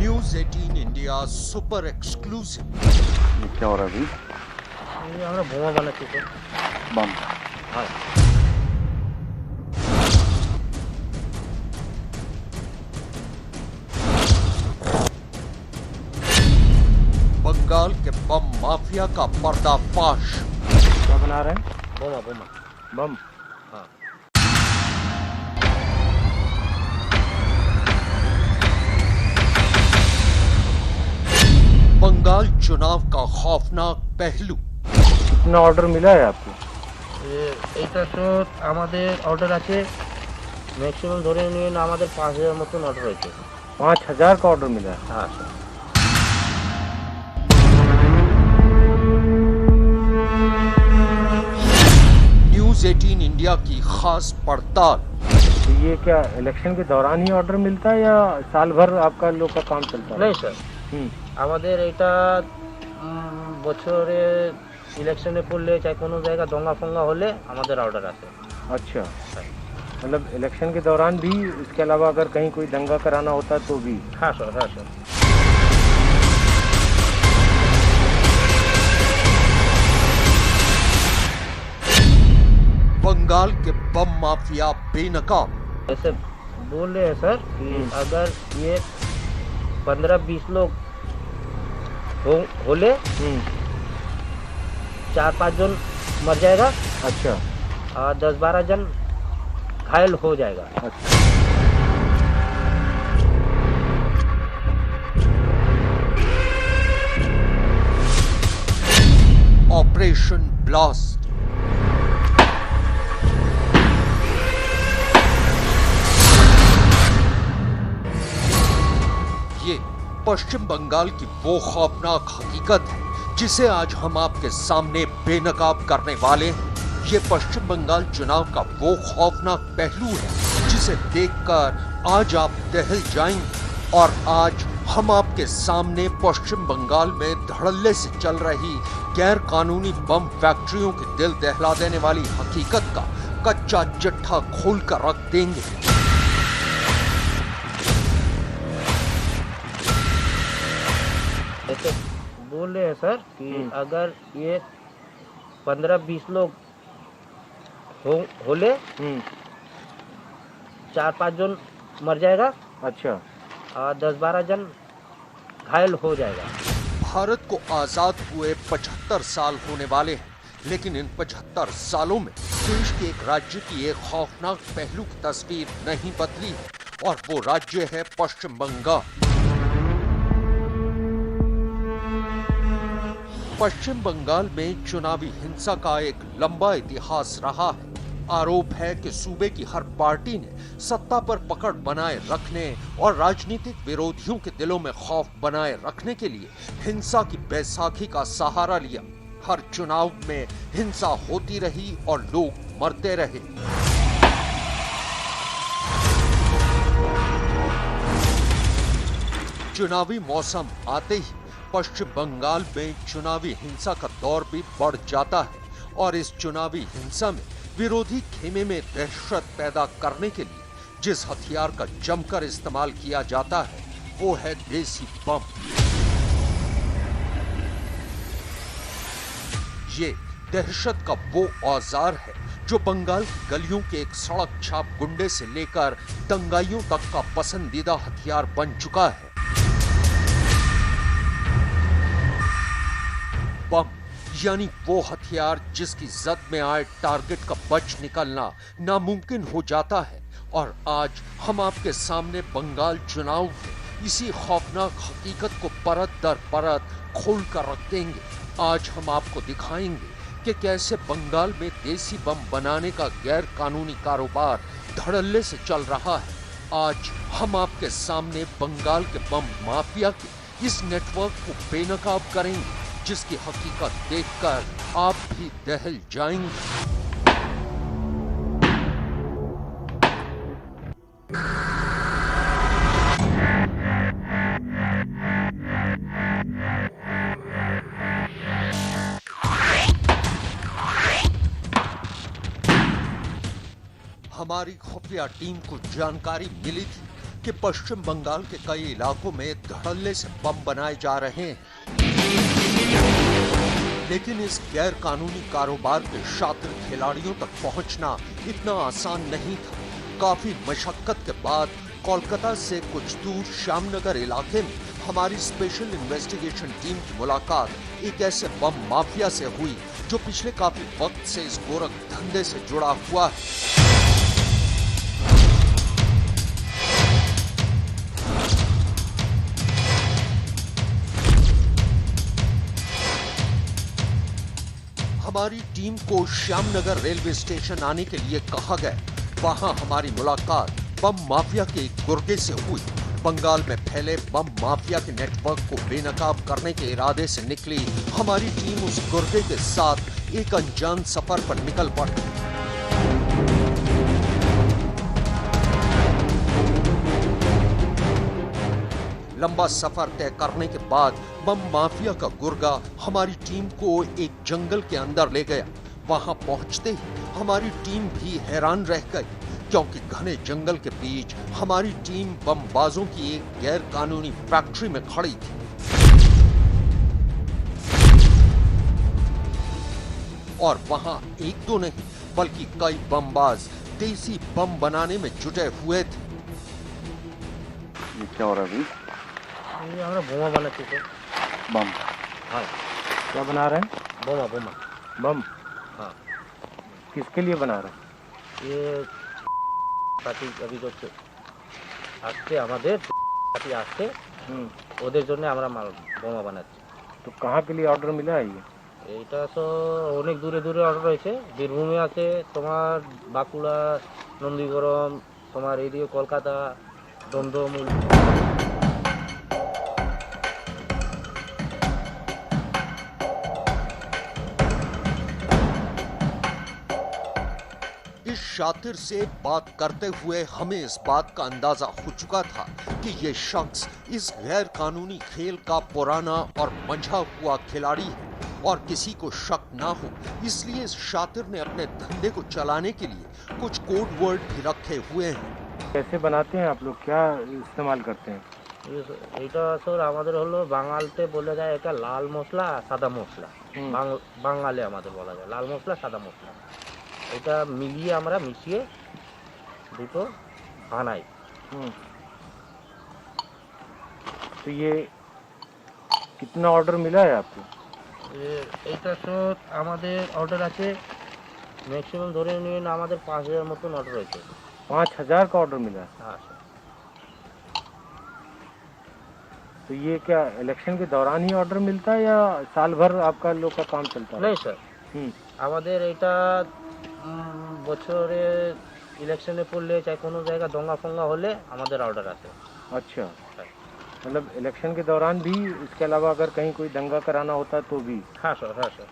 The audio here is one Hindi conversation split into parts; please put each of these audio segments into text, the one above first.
News 18 India super exclusive. ये क्या हो रहा है अभी? ये আমরা বোমা বানাচ্ছি তো। बम। হ্যাঁ। बंगाल के बम माफिया का पर्दाफाश। क्या बना रहे हैं? বোমা বোমা। बम। हाँ। बंगाल चुनाव का खौफनाक पहलू। कितना ऑर्डर मिला है आपको? এইটা তো আমাদের অর্ডার আছে ম্যাক্সিমাম ধরে নিন আমাদের 5000 মতন অর্ডার হয়েছে। 5000 का ऑर्डर मिला है। হ্যাঁ স্যার। न्यूज 18 इंडिया की खास पड़ताल। तो ये क्या इलेक्शन के दौरान ही ऑर्डर मिलता है या साल भर आपका लोग का काम चलता है? नहीं স্যার আমাদের এটা বছরে ইলেকশনে পড়লে চাই কোনো জায়গা দঙ্গা ফঙ্গা হলে আমাদের অর্ডার আছে। अच्छा, मतलब इलेक्शन के दौरान भी, इसके अलावा अगर कहीं कोई दंगा कराना होता है तो भी? হ্যাঁ স্যার হ্যাঁ স্যার। बंगाल के बम माफिया बेनकाब। ऐसे बोल रहे हैं सर कि अगर ये 15-20 लोग होले 4-5 जन मर जाएगा। अच्छा। और 10-12 जन घायल हो जाएगा। अच्छा। Operation blast. ये पश्चिम बंगाल की वो खौफनाक हकीकत है जिसे आज हम आपके सामने बेनकाब करने वाले हैं। ये पश्चिम बंगाल चुनाव का वो खौफनाक पहलू है जिसे देखकर आज आप दहल जाएंगे। और आज हम आपके सामने पश्चिम बंगाल में धड़ल्ले से चल रही गैर कानूनी बम फैक्ट्रियों के दिल दहला देने वाली हकीकत का कच्चा चिट्ठा खोल कर रख देंगे। ऐसे बोल रहे हैं सर कि अगर ये 15-20 लोग होले 4-5 जन मर जाएगा। अच्छा। और 10-12 जन घायल हो जाएगा। भारत को आजाद हुए 75 साल होने वाले हैं, लेकिन इन 75 सालों में देश के एक राज्य की एक खौफनाक पहलू की तस्वीर नहीं बदली है और वो राज्य है पश्चिम बंगाल। पश्चिम बंगाल में चुनावी हिंसा का एक लंबा इतिहास रहा है। आरोप है कि सूबे की हर पार्टी ने सत्ता पर पकड़ बनाए रखने और राजनीतिक विरोधियों के दिलों में खौफ बनाए रखने के लिए हिंसा की बैसाखी का सहारा लिया। हर चुनाव में हिंसा होती रही और लोग मरते रहे। चुनावी मौसम आते ही पश्चिम बंगाल में चुनावी हिंसा का दौर भी बढ़ जाता है और इस चुनावी हिंसा में विरोधी खेमे में दहशत पैदा करने के लिए जिस हथियार का जमकर इस्तेमाल किया जाता है वो है देसी बम। ये दहशत का वो औजार है जो बंगाल की गलियों के एक सड़क छाप गुंडे से लेकर दंगाइयों तक का पसंदीदा हथियार बन चुका है। बम यानी वो हथियार जिसकी जद में आए टारगेट का बच निकलना नामुमकिन हो जाता है। और आज हम आपके सामने बंगाल चुनाव के इसी खौफनाक हकीकत को परत दर परत खोल कर रख देंगे। आज हम आपको दिखाएंगे कि कैसे बंगाल में देसी बम बनाने का गैर कानूनी कारोबार धड़ल्ले से चल रहा है। आज हम आपके सामने बंगाल के बम माफिया के इस नेटवर्क को बेनकाब करेंगे जिसकी हकीकत देखकर आप भी दहल जाएंगे। हमारी खुफिया टीम को जानकारी मिली थी कि पश्चिम बंगाल के कई इलाकों में धड़ल्ले से बम बनाए जा रहे हैं, लेकिन इस गैर कानूनी कारोबार के शातिर खिलाड़ियों तक पहुंचना इतना आसान नहीं था। काफी मशक्कत के बाद कोलकाता से कुछ दूर श्यामनगर इलाके में हमारी स्पेशल इन्वेस्टिगेशन टीम की मुलाकात एक ऐसे बम माफिया से हुई जो पिछले काफी वक्त से इस गोरख धंधे से जुड़ा हुआ है। हमारी टीम को श्यामनगर रेलवे स्टेशन आने के लिए कहा गया। वहां हमारी मुलाकात बम माफिया के एक गुर्गे से हुई। बंगाल में फैले बम माफिया के नेटवर्क को बेनकाब करने के इरादे से निकली हमारी टीम उस गुर्गे के साथ एक अनजान सफर पर निकल पड़ी। लंबा सफर तय करने के बाद बम माफिया का गुर्गा हमारी टीम को एक जंगल के अंदर ले गया। वहां पहुंचते ही हमारी टीम भी हैरान रह गई, क्योंकि घने जंगल के बीच हमारी टीम बमबाजों की एक गैर कानूनी फैक्ट्री में खड़ी थी। और वहां एक दो नहीं बल्कि कई बमबाज देसी बम बनाने में जुटे हुए थे। ये क्या हो रहा है अभी? ये हमरा बोमा बनाते थे। बम? हाँ। क्या बना रहे हैं? बोमा बोमा। बम? हाँ। किसके लिए बना रहे हैं? ये পার্টি অভিযোগ আসছে আমাদের পার্টি আসছে ওদের জন্য আমরা মাল বোমা বানাচ্ছি। तो कहाँ के लिए ऑर्डर मिला है ये? এইটা তো অনেক দূরে দূরে অর্ডার হয়েছে। বীরভূমে আছে, তোমার বাঁকুড়া, নন্দীগ্রাম, তোমার এইদিকে কলকাতা, দমদম। इस शातिर से बात करते हुए हमें इस बात का अंदाजा हो चुका था कि ये शख्स इस गैर कानूनी खेल का पुराना और मंझा हुआ खिलाड़ी है और किसी को शक ना हो, इसलिए इस शातिर ने अपने धंधे को चलाने के लिए कुछ कोड वर्ड भी रखे हुए हैं। कैसे बनाते हैं आप लोग? क्या इस्तेमाल करते हैं? এটা স্যার আমাদের হলো বাঙালতে বলে যায় এটা লাল মশলা আর সাদা মশলা। বাঙালি আমাদের বলা যায় লাল মশলা সাদা মশলা। এটা মিলিয়ে আমরা মিশিয়ে দুটো বানাই। तो ये कितना ऑर्डर मिला है आपको? এইটা স্যার আমাদের অর্ডার আছে ম্যাক্সিমাম ধরে নিন আমাদের 5000 মতন অর্ডার হয়েছে। 5000 का ऑर्डर मिला है? हाँ सर। तो ये क्या इलेक्शन के दौरान ही ऑर्डर मिलता है या साल भर आपका लोग का काम चलता है? नहीं सर, আমাদের এটা বছরে ইলেকশনে পড়লে চাই কোনো জায়গা দঙ্গা ফঙ্গা হলে আমাদের অর্ডার আছে। अच्छा, मतलब इलेक्शन के दौरान भी, इसके अलावा अगर कहीं कोई दंगा कराना होता तो भी? हाँ सर, हाँ सर।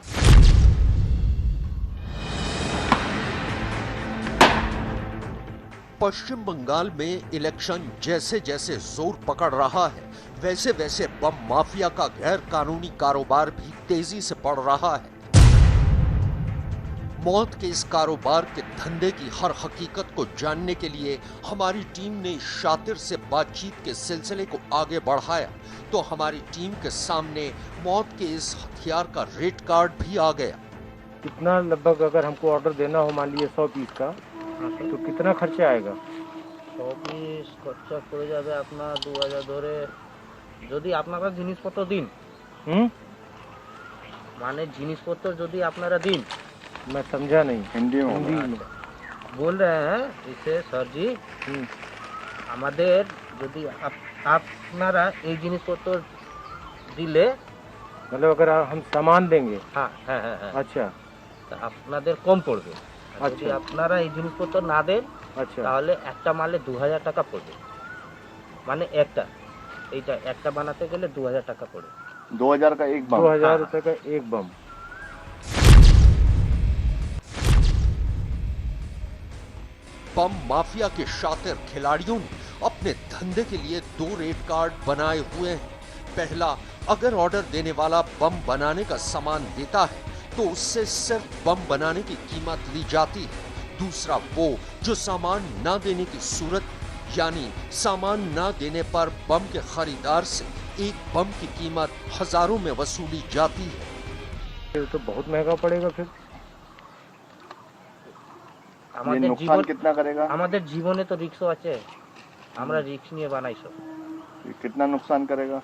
पश्चिम बंगाल में इलेक्शन जैसे जैसे जोर पकड़ रहा है, वैसे वैसे बम माफिया का गैर कानूनी कारोबार भी तेजी से बढ़ रहा है। मौत के इस कारोबार के धंधे की हर हकीकत को जानने के लिए हमारी टीम ने इस शातिर से बातचीत के सिलसिले को आगे बढ़ाया तो हमारी टीम के सामने मौत के इस हथियार का रेट कार्ड भी आ गया। कितना लगभग अगर हमको ऑर्डर देना हो, मान लीजिए 100 पीस का, तो कितना खर्चा आएगा? 100 পিস খরচা পড়ে যাবে আপনার 2000 ধরে। যদি আপনারা জিনিসপত্র দিন, মানে জিনিসপত্র যদি আপনারা দিন। मैं समझा नहीं। हिंदी में बोल रहे हैं इसे सर जी, আমাদের যদি আপনারা এই জিনিসপত্র দিলে, मतलब अगर हम सामान देंगे? हाँ हाँ हाँ हाँ। अच्छा, আপনাদের কম পড়বে। যদি আপনারা এই জিনিসপত্র না দেন अच्छा, তাহলে একটা মালে 2000 টাকা পড়বে। মানে এইটা একটা বানাতে গেলে 2000 টাকা পড়ে। 2000 का एक बम? 2000 रुपए का एक बम। बम माफिया के शातिर खिलाड़ियों ने अपने धंधे के लिए 2 रेट कार्ड बनाए हुए हैं। पहला, अगर ऑर्डर देने वाला बम बनाने का सामान देता है तो उससे सिर्फ बम बनाने की कीमत ली जाती है। दूसरा, वो जो सामान ना देने की सूरत यानी सामान ना देने पर बम के खरीदार से एक बम की कीमत हजारों में वसूली जाती है। ये तो बहुत महंगा पड़ेगा फिर। ये नुकसान कितना करेगा? আমাদের জীবনে তো রিস্ক আছে, আমরা রিস্ক নিয়ে বানাই সব। ये कितना नुकसान करेगा?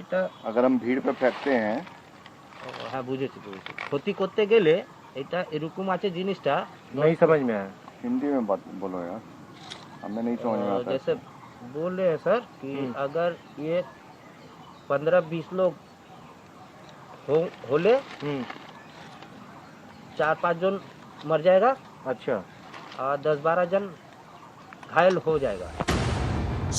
এটা अगर हम भीड़ पे फेंकते हैं হ্যাঁ বুঝেছি। ক্ষতি করতে গেলে এটা এরকম আছে জিনিসটা नहीं समझ में आया। हिंदी में बात बोलो यार, हमें नहीं समझ में आता। जैसे बोल रहे हैं सर कि अगर ये 15-20 लोग होले 4-5 जन मर जाएगा अच्छा। और 10-12 जन घायल हो जाएगा।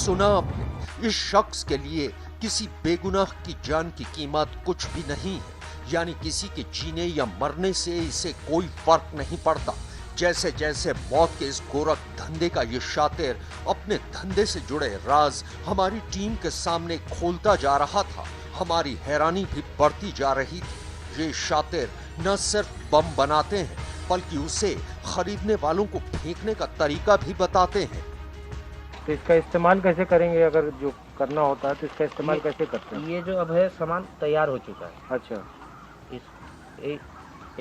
सुना आपने, इस शख्स के लिए किसी बेगुनाह की जान की कीमत कुछ भी नहीं है, यानी किसी के जीने या मरने से इसे कोई फर्क नहीं पड़ता। जैसे जैसे मौत के इस गोरख धंधे का ये शातिर अपने धंधे से जुड़े राज हमारी टीम के सामने खोलता जा रहा था, हमारी हैरानी भी बढ़ती जा रही थी। ये शातिर न सिर्फ बम बनाते हैं बल्कि उसे खरीदने वालों को फेंकने का तरीका भी बताते हैं। तो इसका इस्तेमाल कैसे करेंगे? अगर जो करना होता है तो इसका इस्तेमाल कैसे करते हैं? ये जो अब है सामान तैयार हो चुका है। अच्छा।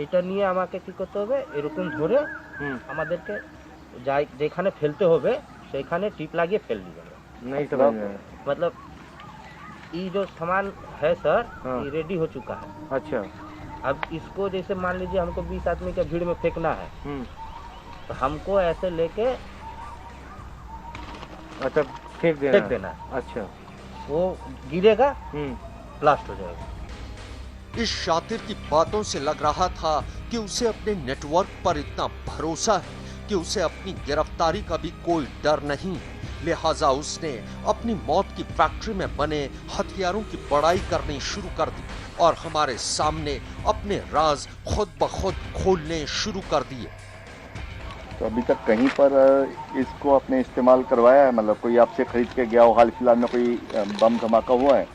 এটা নিয়ে আমাকে কি করতে হবে, এরকম ধরে আমাদেরকে যেখানে ফেলতে হবে সেখানে টিপ লাগিয়ে ফেল দিতে হবে। नहीं समझ में आया। मतलब ये जो सामान है सर ये रेडी हो चुका है। अच्छा। अब इसको जैसे मान लीजिए हमको 20 आदमी के भीड़ में फेंकना है तो हमको ऐसे लेके अच्छा फेंक देना है। अच्छा। वो गिरेगा ब्लास्ट हो जाएगा। इस शातिर की बातों से लग रहा था कि उसे अपने नेटवर्क पर इतना भरोसा है कि उसे अपनी गिरफ्तारी का भी कोई डर नहीं है, लिहाजा उसने अपनी मौत की फैक्ट्री में बने हथियारों की बड़ाई करनी शुरू कर दी और हमारे सामने अपने राज खुद ब खुद खोलने शुरू कर दिए। तो अभी तक कहीं पर इसको आपने इस्तेमाल करवाया है? मतलब कोई आपसे खरीद के गया हो, हाल फिलहाल में कोई बम धमाका हुआ है?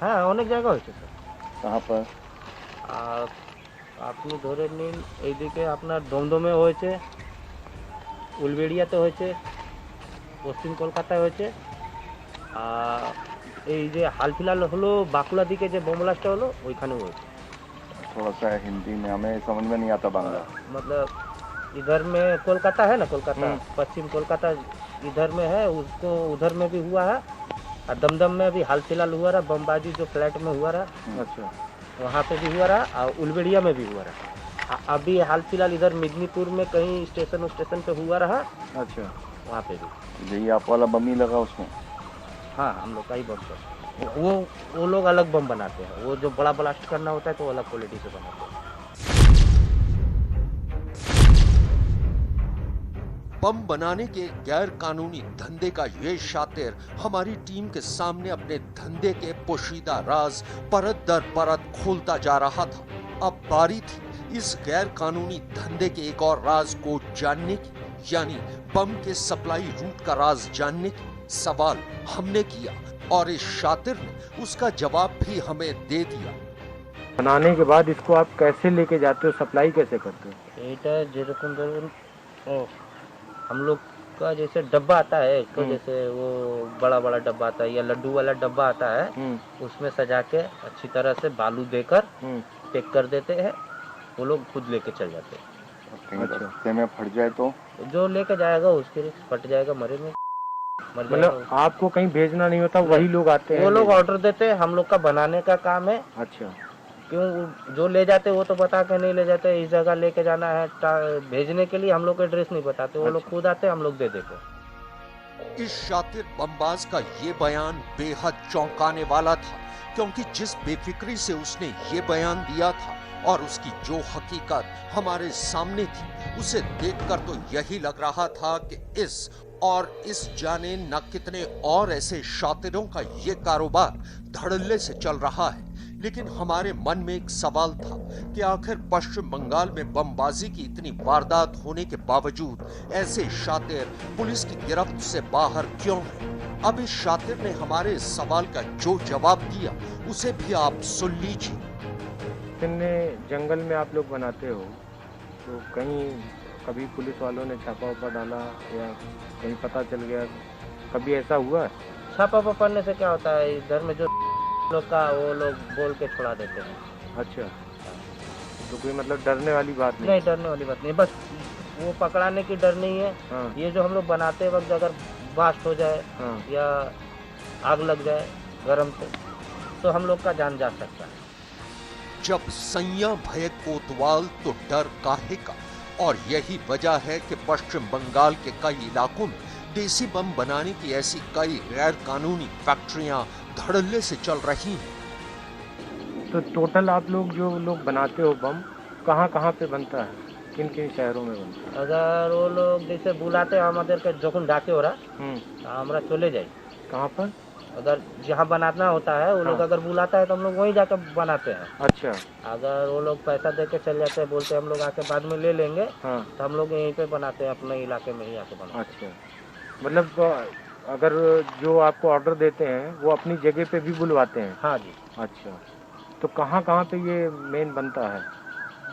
हाँ অনেক জায়গা হয়েছে স্যার। कहाँ पर? আপনি ধরে নিন এইদিকে আপনার দমদমে হয়েছে, উলবেড়িয়াতে হয়েছে, পশ্চিম কলকাতায় হয়েছে, এই যে হালফিলাল হলো বাঁকুড়া দিকে যে বোম ব্লাস্টটা হলো ওইখানেও হয়েছে। थोड़ा सा हिंदी में, हमें समझ में नहीं आता बांग्ला। मतलब इधर में कोलकाता है ना, कोलकाता पश्चिम कोलकाता इधर में है, उसको उधर में भी हुआ है और दमदम में भी हाल फिलहाल हुआ रहा, बमबाजी जो फ्लैट में हुआ रहा अच्छा वहाँ पे भी हुआ रहा और उलबेड़िया में भी हुआ रहा। अभी हाल फिलहाल इधर मिदनीपुर में कहीं स्टेशन पे हुआ रहा। अच्छा। वहाँ पे भी यही आप वाला बम ही लगा उसमें? हाँ हम लोग का ही बम था। वो लोग अलग बम बनाते हैं, वो जो बड़ा ब्लास्ट करना होता है तो अलग क्वालिटी से बनाते हैं। बम बनाने के गैर कानूनी धंधे का ये शातिर हमारी टीम के सामने अपने धंधे के पोशीदा राज परत दर परत खोलता जा रहा था। अब बारी थी इस गैर कानूनी धंधे के एक और राज को जानने की, यानी बम के सप्लाई रूट का राज जानने की। सवाल हमने किया और इस शातिर ने उसका जवाब भी हमें दे दिया। बनाने के बाद इसको आप कैसे लेके जाते हो, सप्लाई कैसे करते हो? এটা যেরকম ধরুন हम लोग का जैसे डब्बा आता है तो जैसे वो बड़ा बड़ा डब्बा आता है या लड्डू वाला डब्बा आता है, उसमें सजा के अच्छी तरह से बालू देकर पैक कर देते हैं, वो लोग खुद लेके चल जाते हैं। अच्छा। रास्ते में फट जाए तो जो लेके जाएगा उसके रिस्क, फट जाएगा मर मतलब आपको कहीं भेजना नहीं होता, वही लोग आते हैं? वो लोग ऑर्डर देते हैं, हम लोग का बनाने का काम है। अच्छा। क्यों जो ले जाते वो तो बता के नहीं ले जाते, इस जगह लेके जाना है, भेजने के लिए हम लोग एड्रेस नहीं बताते, वो लोग खुद आते, हम लोग दे देते। इस शातिर बमबाज का ये बयान बेहद चौंकाने वाला था, क्योंकि जिस बेफिक्री से उसने ये बयान दिया था और उसकी जो हकीकत हमारे सामने थी, उसे देखकर तो यही लग रहा था कि इस जाने न कितने और ऐसे शातिरों का ये कारोबार धड़ल्ले से चल रहा है। लेकिन हमारे मन में एक सवाल था कि आखिर पश्चिम बंगाल में बमबाजी की इतनी वारदात होने के बावजूद ऐसे शातिर पुलिस की गिरफ्त से बाहर क्यों हैं? अब इस शातिर ने हमारे सवाल का जो जवाब दिया उसे भी आप सुन लीजिए। जंगल में आप लोग बनाते हो तो कहीं कभी पुलिस वालों ने छापा वापा डाला या कहीं पता चल गया, कभी ऐसा हुआ है? छापा पड़ने से क्या होता है, इधर में जो लोग का वो लोग बोल के छुड़ा देते हैं। अच्छा, तो कोई मतलब डरने वाली बात नहीं? नहीं, डरने वाली बात नहीं, बस वो पकड़ाने की डर नहीं है। हाँ ये जो हम लोग बनाते वक्त अगर ब्लास्ट हो जाए हाँ। या आग लग जाए गरम से, तो हम लोग का जान जा सकता है। जब सैया भय कोतवाल तो डर काहे का। और यही वजह है कि पश्चिम बंगाल के कई इलाकों में देसी बम बनाने की ऐसी कई गैर कानूनी फैक्ट्रियां धड़ल्ले से चल रही हैं। तो टोटल आप लोग जो लोग बनाते हो बम, कहाँ कहाँ पे बनता है, किन किन शहरों में बनता है? अगर वो लोग जैसे बुलाते हैं हमारे के যখন डाके हो रहा আমরা चले जाए, कहाँ पर? अगर जहाँ बनाना होता है वो लोग हाँ। अगर बुलाता है तो हम लोग वहीं जाकर बनाते हैं। अच्छा। अगर वो लोग पैसा दे के चले जाते हैं, बोलते हैं हम लोग आके बाद में ले लेंगे, हाँ। तो हम लोग यहीं पे बनाते हैं, अपने इलाके में ही आके बनाते अच्छा, मतलब अगर जो आपको ऑर्डर देते हैं वो अपनी जगह पे भी बुलवाते हैं? हैं। हाँ जी, अच्छा, तो कहाँ कहाँ पे ये मेन बनता है?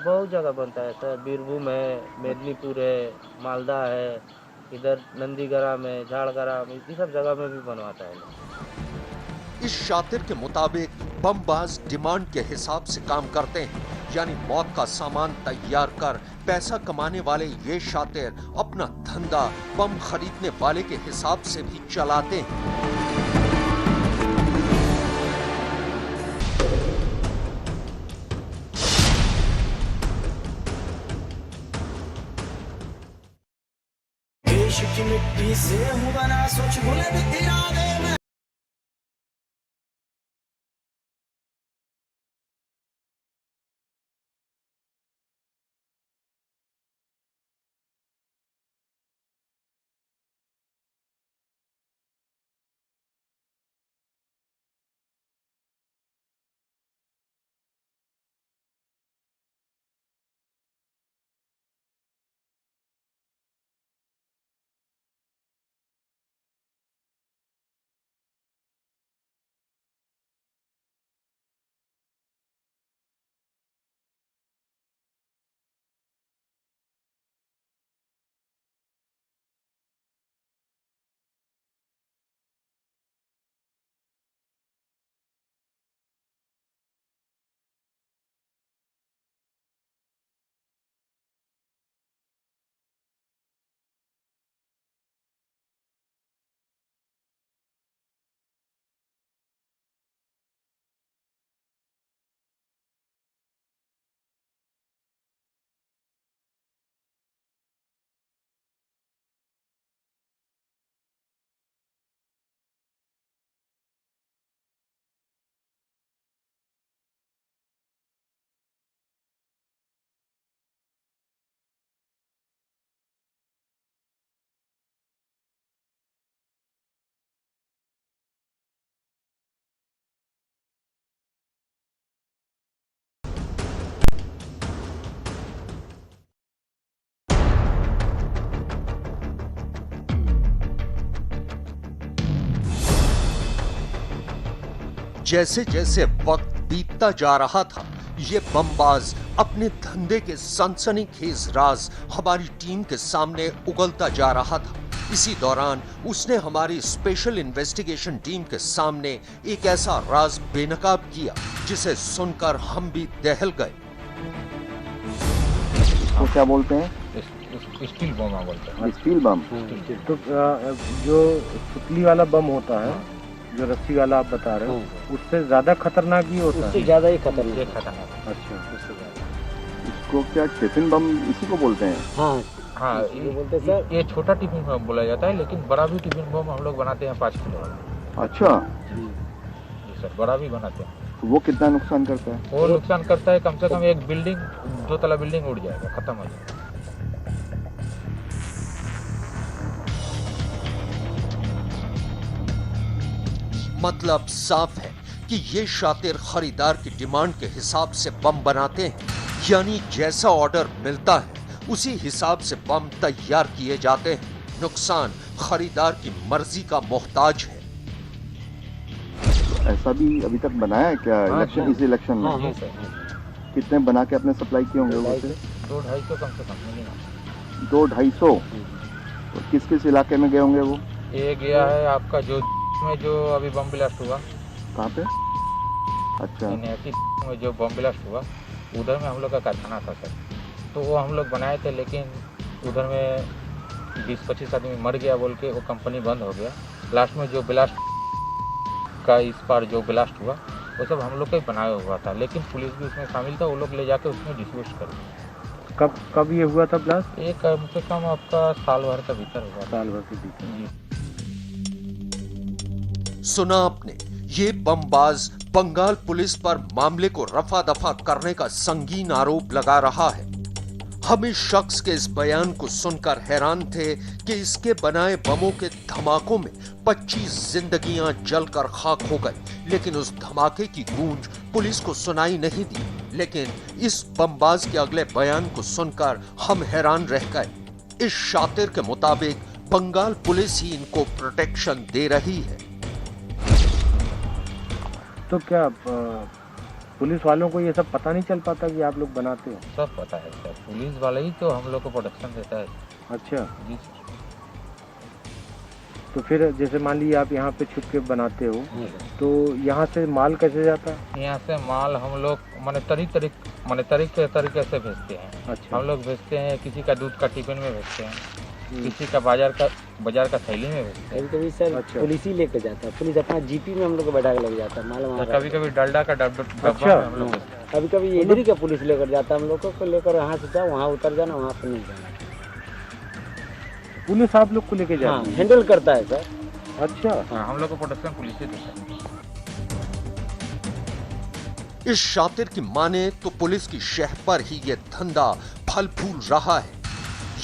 बहुत जगह बनता है सर। बीरभूम है, मेदिनीपुर है, मालदा है, इधर नंदीग्राम है, झाड़ग्राम, इसी सब जगह में भी बनवाता है लोग। इस शातिर के मुताबिक बमबाज डिमांड के हिसाब से काम करते हैं, यानी मौत का सामान तैयार कर पैसा कमाने वाले ये शातिर अपना धंधा बम खरीदने वाले के हिसाब से भी चलाते हैं। देश की मिट्टी से हूँ बना, सोच बुलंद इरादे में। जैसे जैसे वक्त बीतता जा रहा था, ये बमबाज अपने धंधे के सनसनीखेज राज हमारी टीम के सामने उगलता जा रहा था। इसी दौरान उसने हमारी स्पेशल इन्वेस्टिगेशन टीम के सामने एक ऐसा राज बेनकाब किया जिसे सुनकर हम भी दहल गए। इसको क्या बोलते हैं? स्टील बम बोलते हैं। स्टील बम। तो जो सुतली वाला बम होता है, जो रस्सी वाला आप बता रहे हो, उससे ज्यादा खतरनाक ही होता उससे है? ज्यादा ही खतरनाक। अच्छा, उससे ज्यादा। इसको क्या टिफिन बम इसी को बोलते हैं? हाँ, ये बोलते सर, ये छोटा टिफिन बम बोला जाता है, लेकिन बड़ा भी टिफिन बम हम लोग बनाते हैं 5 किलो वाला। अच्छा, जी सर, बड़ा भी बनाते हैं। तो वो कितना नुकसान करता है? वो नुकसान करता है, कम से कम एक बिल्डिंग, 2 तला बिल्डिंग उड़ जाएगा, खत्म हो जाएगा। मतलब साफ है कि ये शातिर खरीदार की डिमांड के हिसाब से बम बनाते हैं, यानी जैसा ऑर्डर मिलता है उसी हिसाब से बम तैयार किए जाते हैं। नुकसान खरीदार की मर्जी का मोहताज है। ऐसा भी अभी तक बनाया है क्या इस इलेक्शन में? जी सर, कितने बना के अपने सप्लाई किए होंगे वो से? 200-250 कम से कम मिनिमम। 200-250 तो किस किस इलाके में गए होंगे वो? ये गया है आपका जो में जो अभी बम ब्लास्ट हुआ, कहाँ पे? अच्छा, में जो बम ब्लास्ट हुआ उधर में हम लोग का कारखाना था सर। तो वो हम लोग बनाए थे, लेकिन उधर में 20-25 आदमी मर गया बोल के वो कंपनी बंद हो गया। लास्ट में जो ब्लास्ट का इस बार जो ब्लास्ट हुआ वो सब हम लोग का ही बनाया हुआ था, लेकिन पुलिस भी उसमें शामिल था। वो लोग ले जाके उसमें डिस्पोज कर दिया। कब ये हुआ था ब्लास्ट? ये कम से कम आपका साल भर का भीतर हुआ था। साल भर के भीतर। सुना आपने, ये बमबाज बंगाल पुलिस पर मामले को रफा दफा करने का संगीन आरोप लगा रहा है। हम इस शख्स के इस बयान को सुनकर हैरान थे कि इसके बनाए बमों के धमाकों में 25 जिंदगियां जलकर खाक हो गई, लेकिन उस धमाके की गूंज पुलिस को सुनाई नहीं दी। लेकिन इस बमबाज के अगले बयान को सुनकर हम हैरान रह गए। इस शातिर के मुताबिक बंगाल पुलिस ही इनको प्रोटेक्शन दे रही है। तो क्या पुलिस वालों को ये सब पता नहीं चल पाता कि आप लोग बनाते हो? सब पता है सर, पुलिस वाले ही तो हम लोग को प्रोटेक्शन देता है। अच्छा, जी सर। तो फिर जैसे मान लीजिए आप यहाँ पे छुप के बनाते हो, तो यहाँ से माल कैसे जाता है? यहाँ से माल हम लोग माने तरीके से भेजते हैं। अच्छा। हम लोग भेजते हैं, किसी का दूध का टिफिन में भेजते हैं, किसी का बाजार का थैली में भेजते हैं। कभी सर अच्छा। पुलिस ही लेके जाता है, पुलिस अपना जीपी में हम लोग को बैठा के लग जाता है माल वहाँ। कभी डलडा का डब्बा अच्छा। में हम लोग भेजते हैं। कभी कभी इधर ही का पुलिस लेकर जाता है हम लोग को, लेकर यहाँ से जाओ, वहाँ उतर जाना, वहाँ पर नहीं जाना। पुलिस आप लोग को लेके हाँ, जाती है? हैंडल करता है सर। अच्छा। हाँ, हम लोग को प्रोटेक्शन पुलिस ही देता है। इस शातिर की माने तो पुलिस की शह पर ही ये धंधा फल फूल रहा है।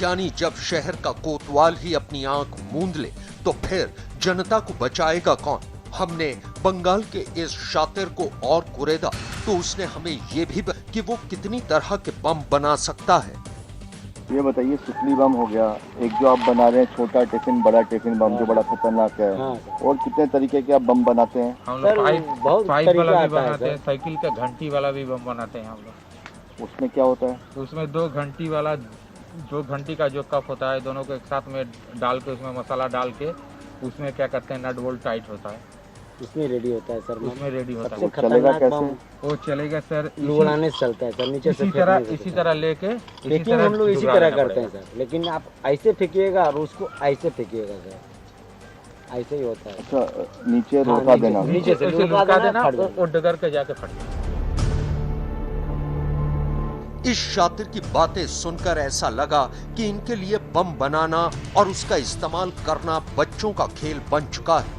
यानी जब शहर का कोतवाल ही अपनी आंख मूंद ले तो फिर जनता को बचाएगा कौन? हमने बंगाल के इस शातिर को और कुरेदा तो उसने हमें ये भी कि वो कितनी तरह के बम बना सकता है। ये बताइए, सुतली बम हो गया, एक जो आप बना रहे हैं छोटा टिफिन, बड़ा टिफिन बम जो बड़ा खतरनाक है, हाँ। और कितने तरीके के आप बम बनाते हैं? हम सर, लोग बहुत पाइप तरीका वाला भी आता है बनाते हैं, सर। साइकिल का घंटी वाला भी बम बनाते हैं हम लोग। उसमें क्या होता है? उसमें 2 घंटी वाला, जो घंटी का जो कप होता है, दोनों को एक साथ में डाल के उसमें मसाला डाल के उसमें क्या करते हैं, नट बोल्ट टाइट होता है, उसमें रेडी होता है सर। उसमें रेडी होता सबसे है। चलेगा खतरनाक कैसे? बम वो चलेगा सर लुढ़ाने से चलता है सर, नीचे से इसी तरह लेके लेकिन हम लोग इसी तरह करते हैं सर। लेकिन आप ऐसे फेंकिएगा और उसको ऐसे फेंकिएगा सर, ऐसे ही होता है। अच्छा, नीचे हाँ, रोका देना। नीचे से ऐसे लुढ़का लुढ़का देना, देना, फट जाएगा। वो डगर के जाके फट जाएगा। इस शातिर की बातें सुनकर ऐसा लगा कि इनके लिए बम बनाना और उसका इस्तेमाल करना बच्चों का खेल बन चुका है।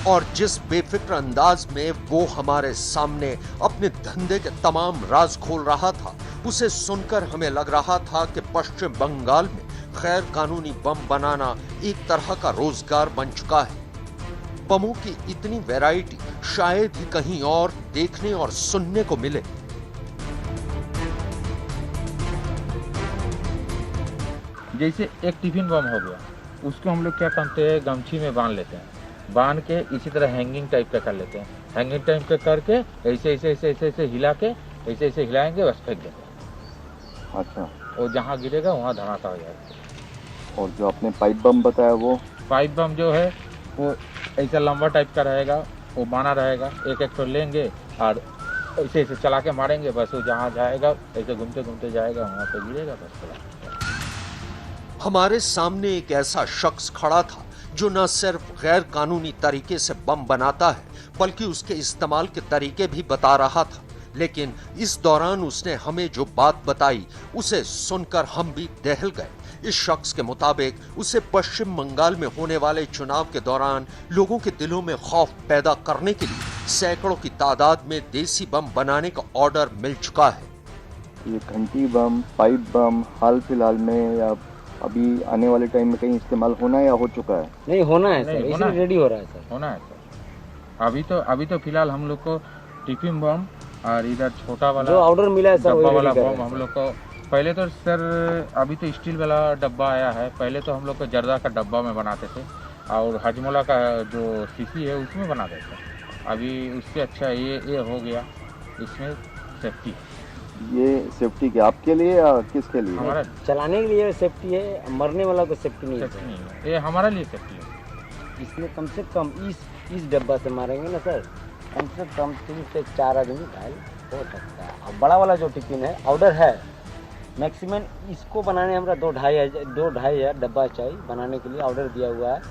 और जिस बेफिक्र अंदाज में वो हमारे सामने अपने धंधे के तमाम राज खोल रहा था, उसे सुनकर हमें लग रहा था कि पश्चिम बंगाल में गैर कानूनी बम बनाना एक तरह का रोजगार बन चुका है। बमों की इतनी वैरायटी शायद ही कहीं और देखने और सुनने को मिले। जैसे एक टिफिन बम हो गया, उसको हम लोग क्या करते हैं, गमछी में बांध लेते हैं, बांध के इसी तरह हैंगिंग टाइप का कर लेते हैं। हैंगिंग टाइप का करके ऐसे हिला के ऐसे हिलाएंगे, बस फेंक देंगे। अच्छा, और जहाँ गिरेगा वहाँ धमाका हो जाएगा। और जो आपने पाइप बम बताया वो? पाइप बम जो है वो ऐसा लंबा टाइप का रहेगा, वो बाना रहेगा, एक तो लेंगे और ऐसे चला के मारेंगे, बस वो जहाँ जाएगा ऐसे घूमते घूमते जाएगा, वहाँ पे गिरेगा, बस चला। हमारे सामने एक ऐसा शख्स खड़ा था जो न सिर्फ गैर कानूनी तरीके से बम बनाता है, बल्कि उसके इस्तेमाल के तरीके भी बता रहा था। लेकिन इस दौरान उसने हमें जो बात बताई, उसे सुनकर हम भी दहल गए। इस शख्स के मुताबिक उसे पश्चिम बंगाल में होने वाले चुनाव के दौरान लोगों के दिलों में खौफ पैदा करने के लिए सैकड़ों की तादाद में देसी बम बनाने का ऑर्डर मिल चुका है। ये घंटी बम, पाइप बम हाल फिलहाल में या अभी आने वाले टाइम में कहीं इस्तेमाल होना है या हो चुका है? नहीं, होना है नहीं, सर, होना इसलिए रेडी हो रहा है सर। होना है सर। अभी तो फिलहाल हम लोग को टिफिन बम और इधर छोटा वाला जो ऑर्डर मिला है सर, डब्बा वही वाला रेडी कर बम रहे हैं हम लोग को। पहले तो सर अभी तो स्टील वाला डब्बा आया है, पहले तो हम लोग को जर्दा का डब्बा में बनाते थे और हजमोला का जो शीशी है उसमें बनाते थे। अभी उससे अच्छा ये हो गया, इसमें सेफ्टी। ये सेफ्टी के आपके लिए या किसके लिए? हमारा चलाने के लिए सेफ्टी है, मरने वाला को सेफ्टी नहीं सेफ्टी है। नहीं है, ये हमारे लिए सेफ्टी है। इसमें कम से कम इस डब्बा से मारेंगे ना सर, कम से कम 3 से 4 आदमी घायल हो सकता है। और बड़ा वाला जो टिफिन है ऑर्डर है मैक्सिमम इसको बनाने हमारा 2-2.5 हज़ार डब्बा चाहिए बनाने के लिए ऑर्डर दिया हुआ है।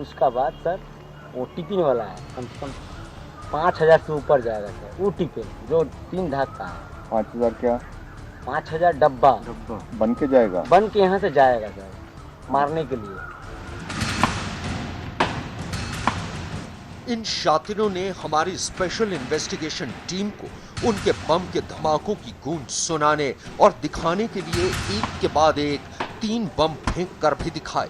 उसका बाद सर वो टिफिन वाला है कम से कम 5,000 से ऊपर जाएगा सर। वो टिफिन जो 3 धाक का है 5,000 क्या 5,000 डब्बा बन के जाएगा? बन के यहाँ से जाएगा सर मारने के लिए। इन शातिरों ने हमारी स्पेशल इन्वेस्टिगेशन टीम को उनके बम के धमाकों की गूंज सुनाने और दिखाने के लिए एक के बाद एक 3 बम फेंक कर भी दिखाए,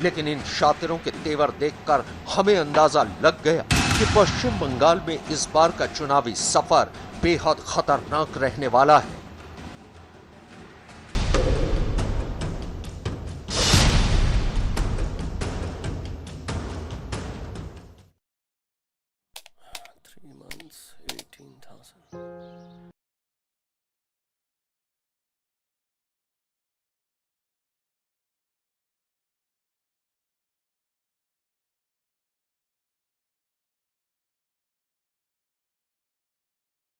लेकिन इन शातिरों के तेवर देखकर हमें अंदाजा लग गया कि पश्चिम बंगाल में इस बार का चुनावी सफर बेहद खतरनाक रहने वाला है।